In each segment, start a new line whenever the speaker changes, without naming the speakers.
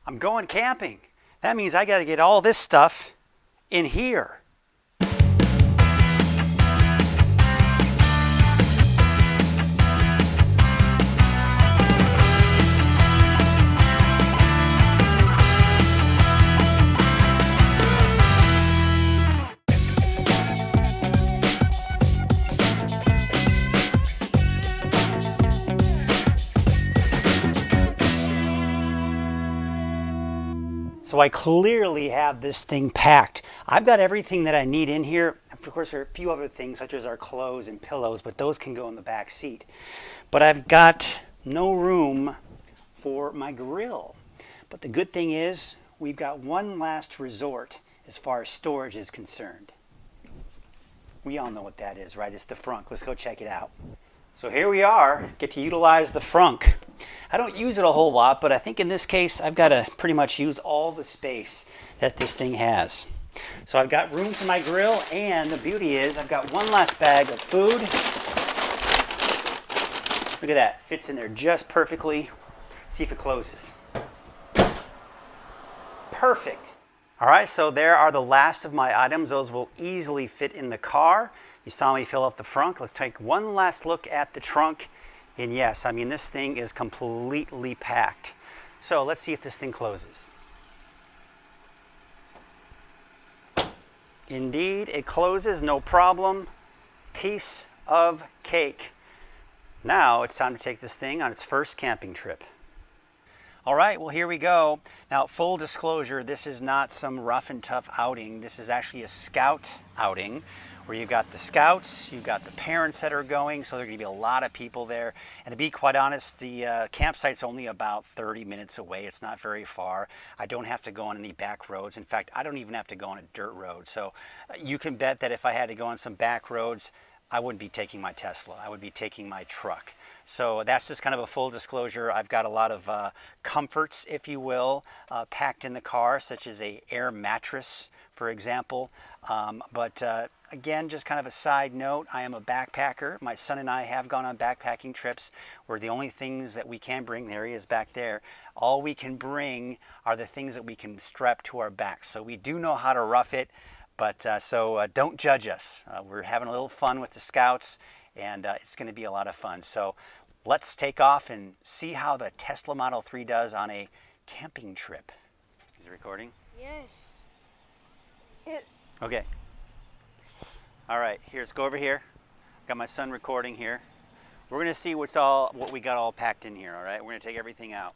I'm going camping. That means I got to get all this stuff in here. So I clearly have this thing packed. I've got everything that I need in here. Of course, there are a few other things such as our clothes and pillows, but those can go in the back seat. But I've got no room for my grill. But the good thing is we've got one last resort as far as storage is concerned. We all know what that is, right? It's the frunk. Let's go check it out. So here we are, get to utilize the frunk. I don't use it a whole lot, but I think in this case I've got to pretty much use all the space that this thing has. So I've got room for my grill, and the beauty is I've got one last bag of food. Look at that, fits in there just perfectly. See if it closes. Perfect. All right, so there are the last of my items. Those will easily fit in the car. You saw me fill up the frunk. Let's take one last look at the trunk. And yes, I mean, this thing is completely packed. So let's see if this thing closes. Indeed, it closes, no problem. Piece of cake. Now it's time to take this thing on its first camping trip. All right, well, here we go. Now, full disclosure, this is not some rough and tough outing. This is actually a scout outing where you've got the scouts, you've got the parents that are going, so there are going to be a lot of people there. And to be quite honest, the campsite's only about 30 minutes away. It's not very far. I don't have to go on any back roads. In fact, I don't even have to go on a dirt road. So you can bet that if I had to go on some back roads, I wouldn't be taking my Tesla. I would be taking my truck. So that's just kind of a full disclosure. I've got a lot of comforts, if you will, packed in the car, such as a air mattress, for example. Again, just kind of a side note, I am a backpacker. My son and I have gone on backpacking trips where the only things that we can bring, there he is back there, all we can bring are the things that we can strap to our backs. So we do know how to rough it, but don't judge us. We're having a little fun with the scouts, and it's going to be a lot of fun. So let's take off and see how the Tesla Model 3 does on a camping trip. Is it recording?
Yes.
Okay. All right, let's go over here. Got my son recording here. We're going to see what we got all packed in here, all right? We're going to take everything out.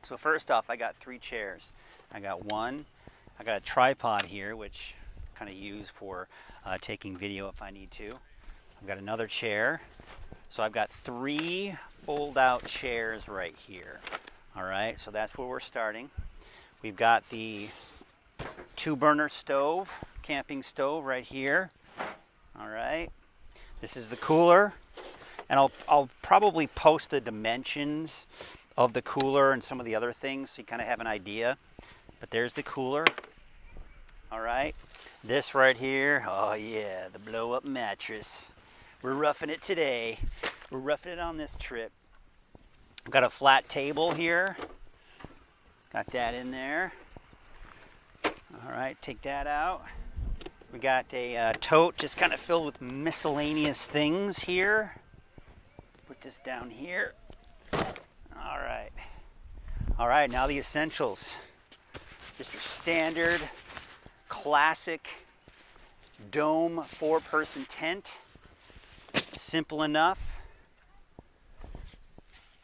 So first off, I got 3 chairs. I got I got a tripod here, which I kind of use for taking video if I need to. I've got another chair. So I've got 3 fold-out chairs right here. All right, so that's where we're starting. We've got the 2-burner stove, camping stove right here. All right, this is the cooler, and I'll probably post the dimensions of the cooler and some of the other things so you kind of have an idea. But there's the cooler. All right, this right here, oh yeah, the blow-up mattress. We're roughing it today. We're roughing it on this trip. I've got a flat table here. Got that in there. All right, take that out. We got a tote just kind of filled with miscellaneous things here. Put this down here. All right. All right, now the essentials. Just your standard, classic dome 4-person tent. Simple enough.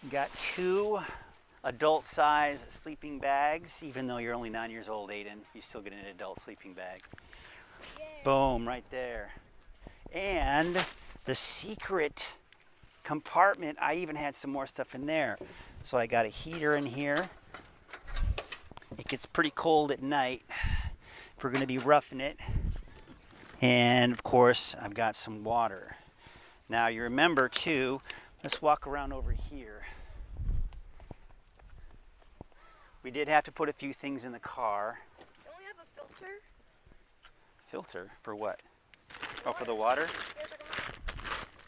You got 2 adult-size sleeping bags. Even though you're only 9 years old, Aiden, you still get an adult sleeping bag. Yay. Boom, right there. And the secret compartment, I even had some more stuff in there. So I got a heater in here. It gets pretty cold at night if we're going to be roughing it. And of course, I've got some water. Now you remember too, let's walk around over here. We did have to put a few things in the car.
Don't we have a filter?
Filter? For what? Oh, for the water?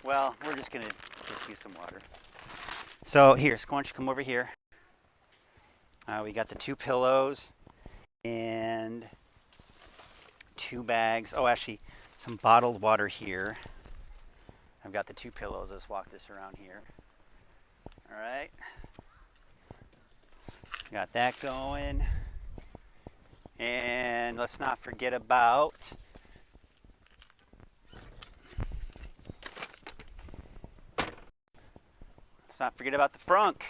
Well, we're just going to use some water. So here, why don't you come over here? We got the 2 pillows and 2 bags. Oh, actually, some bottled water here. I've got the 2 pillows. Let's walk this around here. All right. Got that going. And let's not forget about the frunk.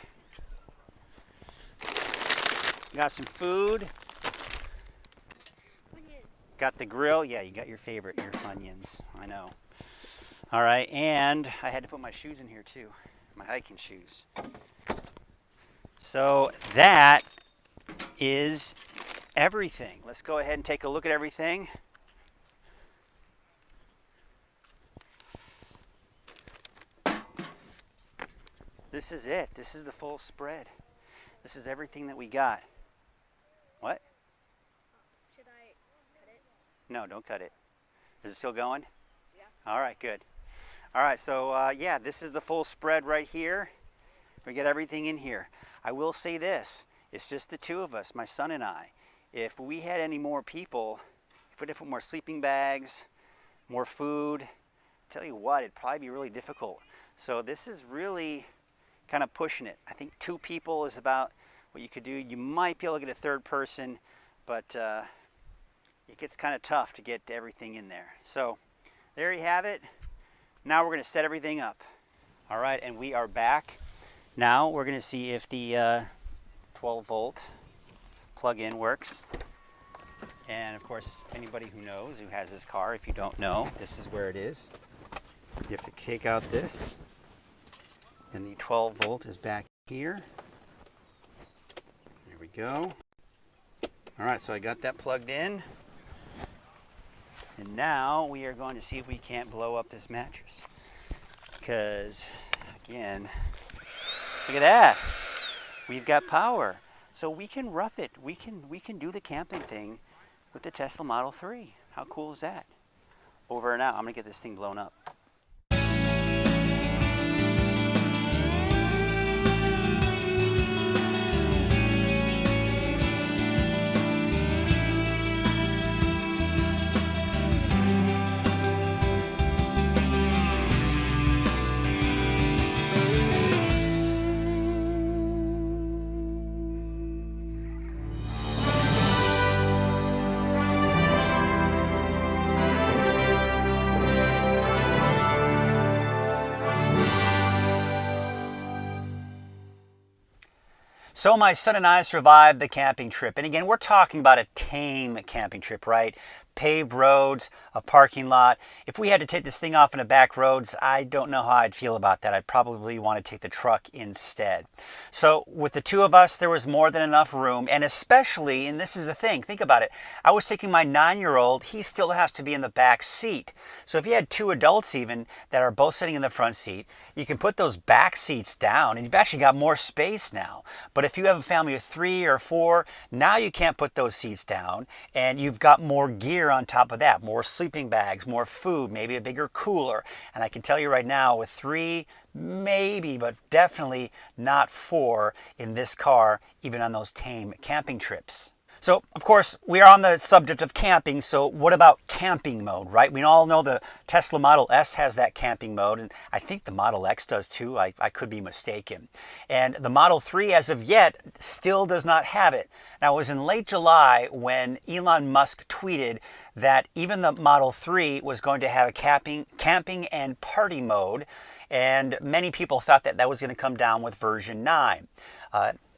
Got some food.
Onions.
Got the grill. Yeah, you got your favorite, your Funyuns. I know. All right, and I had to put my shoes in here too, my hiking shoes. So that is everything. Let's go ahead and take a look at everything. This is it. This is the full spread. This is everything that we got. What?
Should I cut it?
No, don't cut it. Is it still going?
Yeah.
All right, good. All right, so yeah, this is the full spread right here. We get everything in here. I will say this, it's just the 2 of us, my son and I. If we had any more people, if we had to put more sleeping bags, more food, I'll tell you what, it'd probably be really difficult. So this is really kind of pushing it. I think 2 people is about what you could do. You might be able to get a 3rd person, but it gets kind of tough to get everything in there. So there you have it. Now we're going to set everything up. All right, and we are back. Now we're going to see if the 12 volt plug-in works. And of course, anybody who knows, who has this car, if you don't know, this is where it is. You have to take out this, and the 12 volt is back here. There we go. All right, so I got that plugged in. And now we are going to see if we can't blow up this mattress. Because, again, look at that. We've got power. So we can rough it. We can do the camping thing with the Tesla Model 3. How cool is that? Over and out. I'm going to get this thing blown up. So my son and I survived the camping trip. And again, we're talking about a tame camping trip, right? Paved roads, a parking lot. If we had to take this thing off in the back roads, I don't know how I'd feel about that. I'd probably want to take the truck instead. So with the 2 of us, there was more than enough room. And especially, and this is the thing, think about it. I was taking my 9-year-old. He still has to be in the back seat. So if you had 2 adults even that are both sitting in the front seat, you can put those back seats down and you've actually got more space now. But if you have a family of 3 or 4, now you can't put those seats down and you've got more gear on top of that, more sleeping bags, more food, maybe a bigger cooler. And I can tell you right now with 3, maybe, but definitely not 4 in this car, even on those tame camping trips. So, of course, we are on the subject of camping, so what about camping mode, right? We all know the Tesla Model S has that camping mode, and I think the Model X does too. I could be mistaken. And the Model 3, as of yet, still does not have it. Now, it was in late July when Elon Musk tweeted that even the Model 3 was going to have a camping and party mode, and many people thought that that was going to come down with version 9.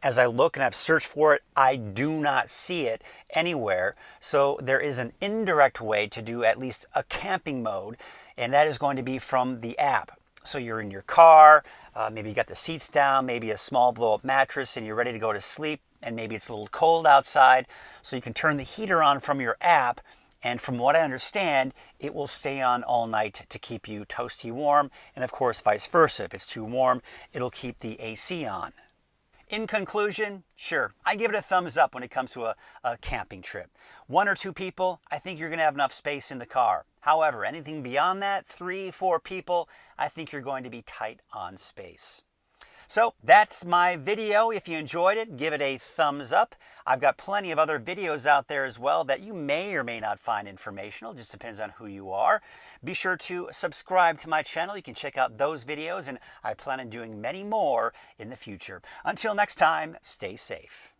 As I look and I've searched for it, I do not see it anywhere. So there is an indirect way to do at least a camping mode, and that is going to be from the app. So you're in your car, maybe you got the seats down, maybe a small blow-up mattress, and you're ready to go to sleep, and maybe it's a little cold outside. So you can turn the heater on from your app, and from what I understand, it will stay on all night to keep you toasty warm, and of course vice versa. If it's too warm, it'll keep the AC on. In conclusion, sure, I give it a thumbs up when it comes to a camping trip. 1 or 2 people, I think you're going to have enough space in the car. However, anything beyond that, 3, 4 people, I think you're going to be tight on space. So that's my video. If you enjoyed it, give it a thumbs up. I've got plenty of other videos out there as well that you may or may not find informational. Just depends on who you are. Be sure to subscribe to my channel. You can check out those videos, and I plan on doing many more in the future. Until next time, stay safe.